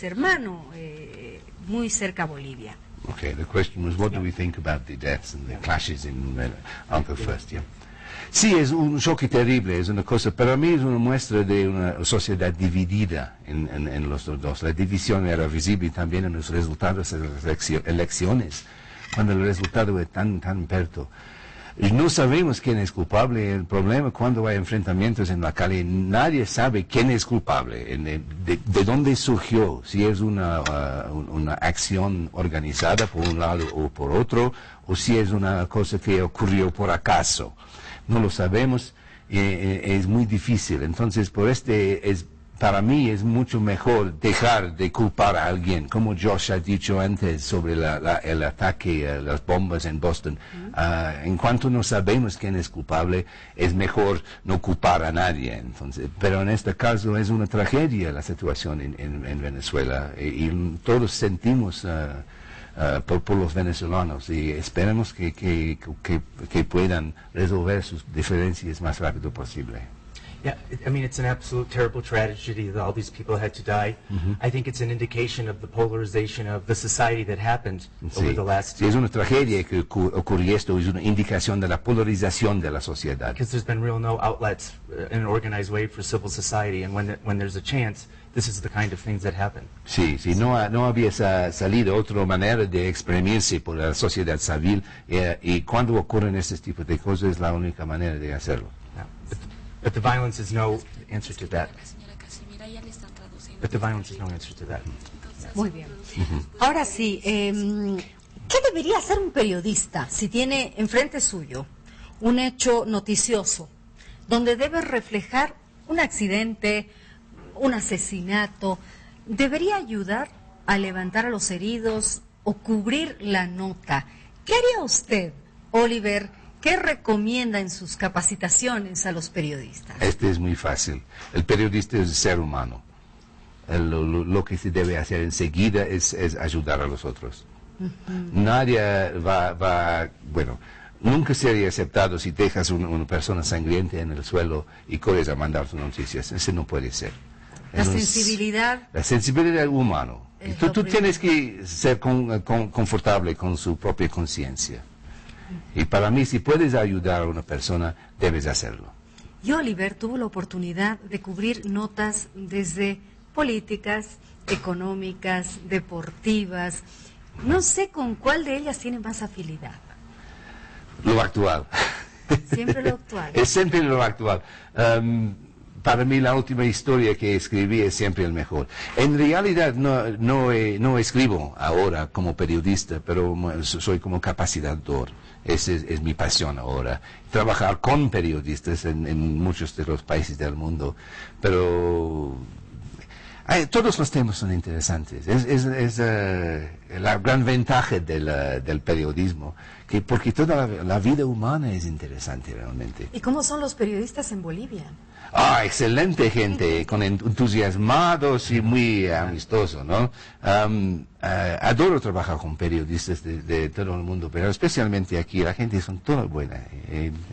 hermano, muy cerca a Bolivia. Okay, the question was, what do we think about the deaths and the clashes in I'll go first, yeah. Sí, es un choque terrible, es una cosa, para mí es una muestra de una sociedad dividida en los dos. La división era visible también en los resultados de las elecciones, cuando el resultado es tan perto. Y no sabemos quién es culpable. El problema cuando hay enfrentamientos en la calle, nadie sabe quién es culpable, de dónde surgió, si es una acción organizada por un lado o por otro, o si es una cosa que ocurrió por acaso. No lo sabemos, es muy difícil. Entonces, para mí es mucho mejor dejar de culpar a alguien, como Josh ha dicho antes sobre el ataque, las bombas en Boston. En cuanto no sabemos quién es culpable, es mejor no culpar a nadie. Entonces, pero en este caso es una tragedia la situación en Venezuela, y todos sentimos por los venezolanos, y esperemos que puedan resolver sus diferencias más rápido posible. Yeah, I mean, it's an absolute terrible tragedy that all these people had to die. I think it's an indication of the polarization of the society that happened over the last... Sí, es una tragedia que ocurrió esto, es una indicación de la polarización de la sociedad. Because there's been no outlets in an organized way for civil society, and when there's a chance, this is the kind of things that happen. Sí, no había salido otra manera de exprimirse por la sociedad civil, y cuando ocurren este tipo de cosas es la única manera de hacerlo. Yeah. But the violence is no answer to that. But the violence is no answer to that. Muy bien. Ahora sí, ¿qué debería hacer un periodista si tiene enfrente suyo un hecho noticioso donde debe reflejar un accidente, un asesinato? ¿Debería ayudar a levantar a los heridos o cubrir la nota? ¿Qué haría usted, Oliver? ¿Qué recomienda en sus capacitaciones a los periodistas? Este es muy fácil. El periodista es un ser humano. Lo que se debe hacer enseguida es ayudar a los otros. Nadie nunca sería aceptado si dejas una persona sangrienta en el suelo y corres a mandar sus noticias. Eso no puede ser. La sensibilidad humana. Tú tienes que ser confortable con su propia conciencia. Y para mí, si puedes ayudar a una persona, debes hacerlo. Y Oliver tuvo la oportunidad de cubrir notas desde políticas, económicas, deportivas. No sé con cuál de ellas tiene más afinidad. Lo actual. Siempre lo actual. Es siempre lo actual. Para mí la última historia que escribí es siempre el mejor. En realidad no escribo ahora como periodista, pero soy como capacitador. Esa es mi pasión ahora. Trabajar con periodistas en muchos de los países del mundo. Pero todos los temas son interesantes. Es la gran ventaja del periodismo, porque toda la vida humana es interesante realmente. ¿Y cómo son los periodistas en Bolivia? Excelente gente, con entusiasmados y muy amistosos, ¿no? Adoro trabajar con periodistas de todo el mundo, pero especialmente aquí, la gente son toda buena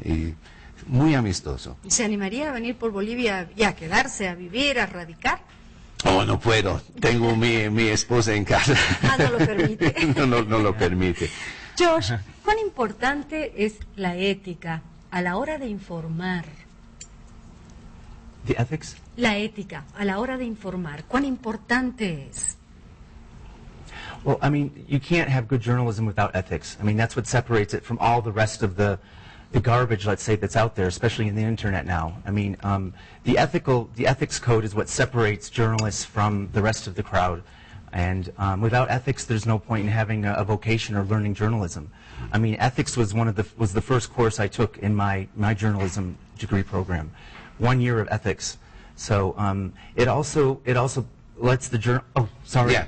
y muy amistoso. ¿Se animaría a venir por Bolivia y a quedarse, a vivir, a radicar? Oh, no puedo. Tengo mi esposa en casa. No lo permite. No lo permite. Josh, ¿cuán importante es la ética a la hora de informar? The ethics? La ética a la hora de informar, ¿cuán importante es? Well, I mean, you can't have good journalism without ethics. I mean, that's what separates it from all the rest of the garbage, let's say, that's out there, especially in the internet now. I mean, the ethics code is what separates journalists from the rest of the crowd. And without ethics, there's no point in having a vocation or learning journalism. I mean, ethics was the first course I took in my journalism degree program. 1 year of ethics. So it also lets the journal. Oh, sorry. Yeah,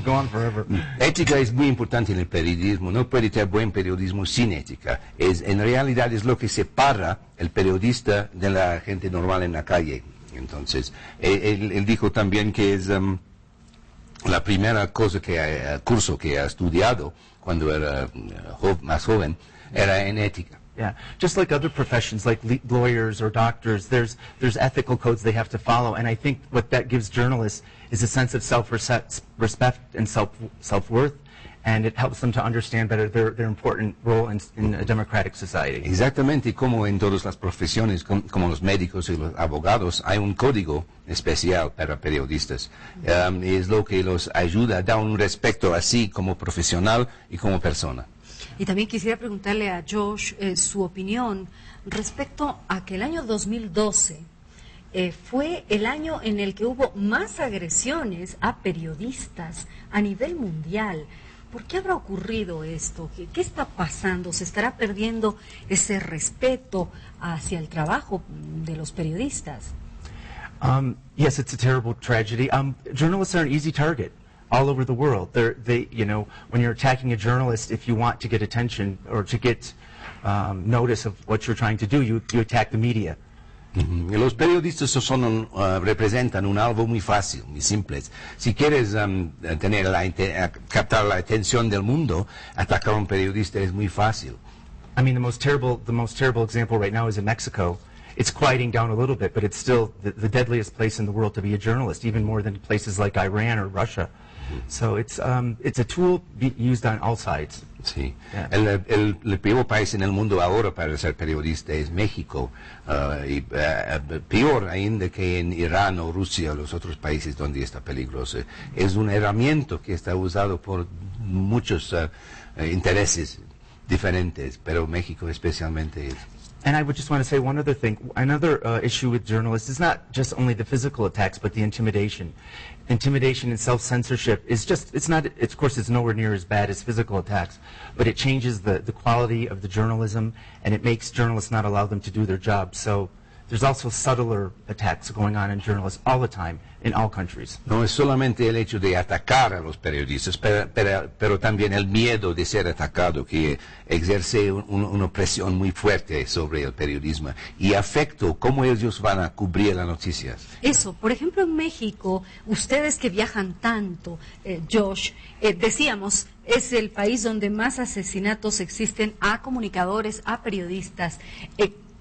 Go on forever. Ética es muy importante en el periodismo. No puede tener buen periodismo sin ética. En realidad es lo que separa el periodista de la gente normal en la calle. Entonces, él dijo también que es la primera curso que ha estudiado cuando era más joven, era en ética. Yeah, just like other professions, like lawyers or doctors, there's ethical codes they have to follow, and I think what that gives journalists is a sense of self-respect and self-worth, and it helps them to understand better their important role in a democratic society. Exactamente como en todas las profesiones, como los médicos y los abogados, hay un código especial para periodistas. Es lo que los ayuda, da un respeto así como profesional y como persona. Y también quisiera preguntarle a Josh su opinión respecto a que el año 2012 fue el año en el que hubo más agresiones a periodistas a nivel mundial. ¿Por qué habrá ocurrido esto? ¿Qué está pasando? ¿Se estará perdiendo ese respeto hacia el trabajo de los periodistas? Yes, it's a terrible tragedy. Journalists are an easy target all over the world. You know, when you're attacking a journalist, if you want to get attention or to get notice of what you're trying to do, you attack the media. Los periodistas representan un algo muy fácil, muy simple. Si quieres captar la atención del mundo, atacar a un periodista es muy fácil. I mean, the most terrible example right now is in Mexico. It's quieting down a little bit, but it's still the deadliest place in the world to be a journalist, even more than places like Iran or Russia. So it's a tool used on all sides. Sí. Yeah. El peor país en el mundo ahora para ser periodista es México. Y peor ainda que en Irán o Rusia o los otros países donde está peligroso. Es una herramienta que está usado por muchos intereses diferentes, pero México especialmente es. And I would just want to say one other thing. Another issue with journalists is not just only the physical attacks, but the intimidation. Intimidation and self-censorship is just, it's not, of course it's nowhere near as bad as physical attacks, but it changes the quality of the journalism, and it makes journalists not allow them to do their job. So there's also subtler attacks going on in journalists all the time, in all countries. No es solamente el hecho de atacar a los periodistas, pero también el miedo de ser atacado, que ejerce una presión muy fuerte sobre el periodismo y afecta cómo ellos van a cubrir las noticias. Eso, por ejemplo, en México, ustedes que viajan tanto, Josh, decíamos, es el país donde más asesinatos existen a comunicadores, a periodistas.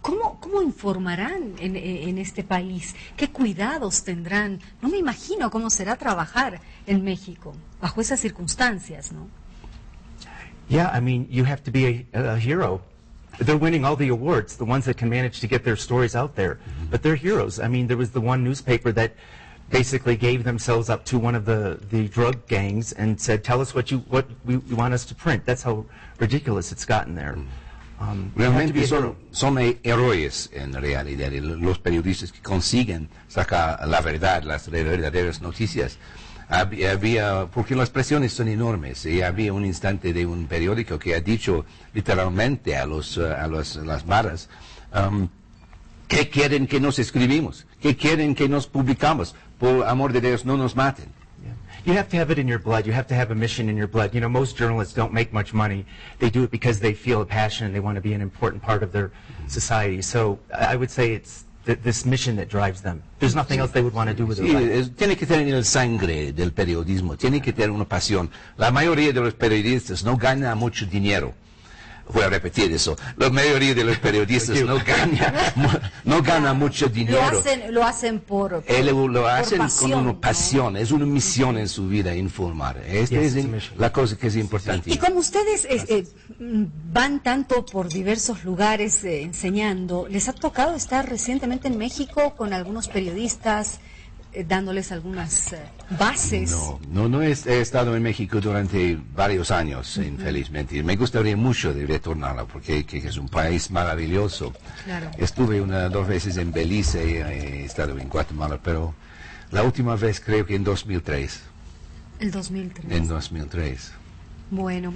¿Cómo informarán en este país? ¿Qué cuidados tendrán? No me imagino cómo será trabajar en México bajo esas circunstancias, ¿no? Yeah, I mean, you have to be a hero. They're winning all the awards, the ones that can manage to get their stories out there. But they're heroes. I mean, there was the one newspaper that basically gave themselves up to one of the drug gangs and said, tell us what you want us to print. That's how ridiculous it's gotten there. Realmente son héroes en realidad, los periodistas que consiguen sacar la verdad, las verdaderas noticias. Porque las presiones son enormes, y había un instante de un periódico que ha dicho literalmente a las barras, ¿qué quieren que nos escribimos? ¿Qué quieren que nos publicamos? Por amor de Dios, no nos maten. You have to have it in your blood. You have to have a mission in your blood. You know, most journalists don't make much money. They do it because they feel a passion and they want to be an important part of their society. So I would say it's this mission that drives them. There's nothing else they would want to do with their life. Tiene que tener el sangre del periodismo, tiene que tener una pasión. La mayoría de los periodistas no gana mucho dinero. Voy a repetir eso. La mayoría de los periodistas no gana mucho dinero. Lo hacen por con una pasión, ¿no? Es una misión en su vida informar. Esta es la cosa que es importante. Y como ustedes van tanto por diversos lugares enseñando, ¿les ha tocado estar recientemente en México con algunos periodistas dándoles algunas bases? No he estado en México durante varios años, infelizmente. Me gustaría mucho de retornarla porque es un país maravilloso. Claro. Estuve 2 veces en Belice, he estado en Guatemala, pero la última vez creo que en 2003. El 2003. En 2003. Bueno,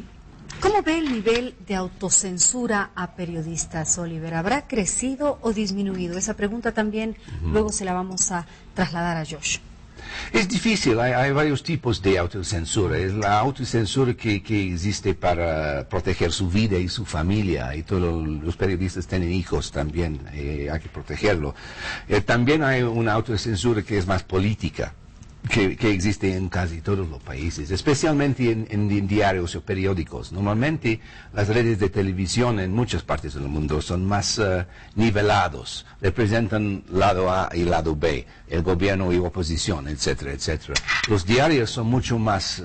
¿cómo ve el nivel de autocensura a periodistas, Oliver? ¿Habrá crecido o disminuido? Esa pregunta también luego se la vamos a trasladar a Josh. Es difícil, hay varios tipos de autocensura. Es la autocensura que existe para proteger su vida y su familia, y todos los periodistas tienen hijos también, hay que protegerlo. También hay una autocensura que es más política. que existe en casi todos los países, especialmente en diarios o periódicos. Normalmente las redes de televisión en muchas partes del mundo son más nivelados, representan lado A y lado B, el gobierno y oposición, etcétera, etcétera. Los diarios son mucho más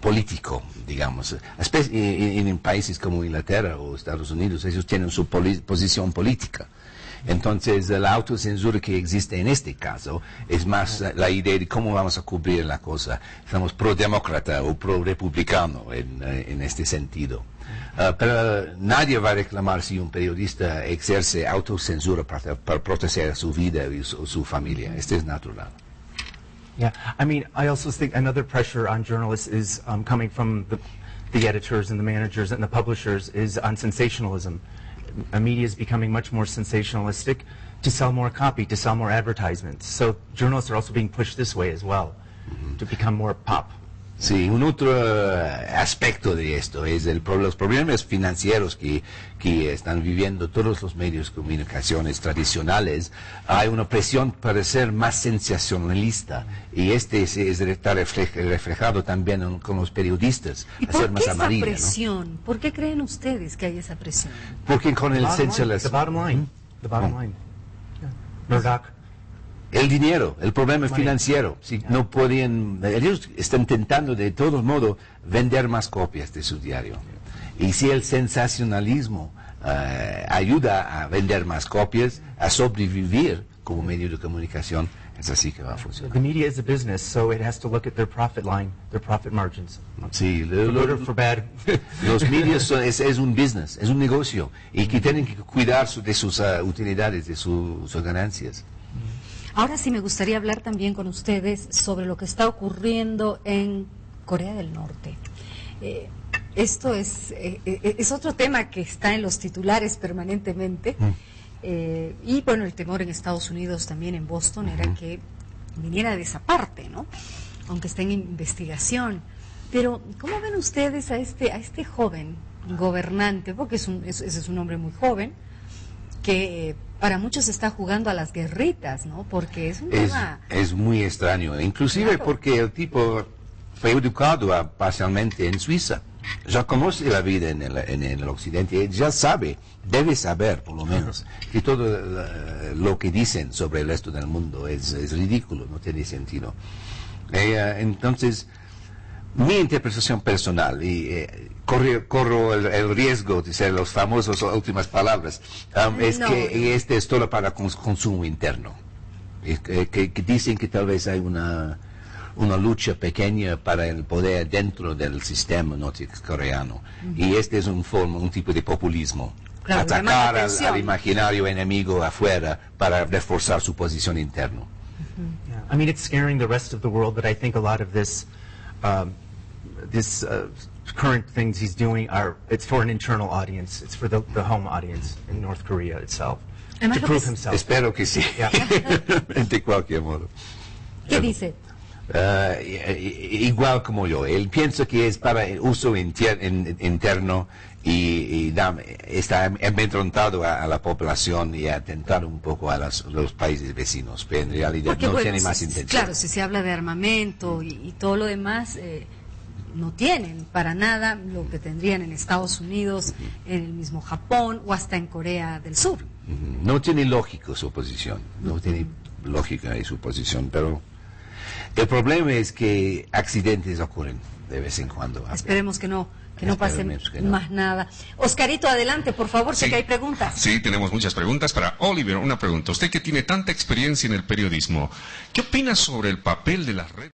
político, digamos. En países como Inglaterra o Estados Unidos, ellos tienen su posición política. Entonces, la autocensura que existe en este caso es más la idea de cómo vamos a cubrir la cosa. Estamos pro-demócrata o pro-republicano en este sentido. Pero nadie va a reclamar si un periodista ejerce autocensura para proteger su vida y su familia. Este es natural. Yeah, I mean, I also think another pressure on journalists is coming from the editors and the managers and the publishers is on sensationalism. Media is becoming much more sensationalistic to sell more copy, to sell more advertisements. So journalists are also being pushed this way as well, to become more pop. Sí, un otro aspecto de esto es los problemas financieros que están viviendo todos los medios de comunicaciones tradicionales. Hay una presión para ser más sensacionalista y está reflejado también con los periodistas. ¿Y por qué esa presión? ¿No? ¿Por qué creen ustedes que hay esa presión? Porque con el sensacionalismo... The bottom line. The bottom line. Yeah. Murdoch. El dinero, el problema financiero. Si no podían, ellos están intentando de todos modos vender más copias de su diario. Y si el sensacionalismo ayuda a vender más copias, a sobrevivir como medio de comunicación, es así que va a funcionar. The media is a business, so it has to look at their profit line, their profit margins. Sí, For good or for bad. Los medios es un business, es un negocio, y que tienen que cuidar de sus utilidades, de sus ganancias. Ahora sí me gustaría hablar también con ustedes sobre lo que está ocurriendo en Corea del Norte. Esto es otro tema que está en los titulares permanentemente. Y bueno, el temor en Estados Unidos, también en Boston, era que viniera de esa parte, ¿no? Aunque está en investigación. Pero, ¿cómo ven ustedes a este joven gobernante? Porque ese es un hombre muy joven, que para muchos está jugando a las guerritas, ¿no? Porque es un tema... Es muy extraño, inclusive claro, porque el tipo fue educado parcialmente en Suiza. Ya conoce la vida en el occidente, ya sabe, debe saber por lo menos, que todo lo que dicen sobre el resto del mundo es ridículo, no tiene sentido. Entonces, mi interpretación personal, y corro el riesgo de ser los famosos últimas palabras, es que este es todo para consumo interno. Que dicen que tal vez hay una lucha pequeña para el poder dentro del sistema nortecoreano. Y este es un tipo de populismo. Claro, atacar al imaginario enemigo afuera para reforzar su posición interna. Yeah. I mean, it's scaring the rest of the world, but I think a lot of this current things he's doing it's for an internal audience. It's for the home audience in North Korea itself. To prove himself. Espero que sí. Yeah. De cualquier modo. ¿Qué dice? Igual como yo. Él piensa que es para el uso interno y está amedrentado a la población y atentar un poco a los países vecinos, pero en realidad no tiene más intención. Claro, si se habla de armamento y todo lo demás, no tienen para nada lo que tendrían en Estados Unidos, en el mismo Japón o hasta en Corea del Sur. No tiene lógica su posición, no tiene lógica su posición, pero el problema es que accidentes ocurren de vez en cuando. Esperemos que no pase más nada. Oscarito, adelante, por favor, sé que hay preguntas. Sí, tenemos muchas preguntas. Para Oliver, una pregunta. Usted que tiene tanta experiencia en el periodismo, ¿qué opina sobre el papel de las redes?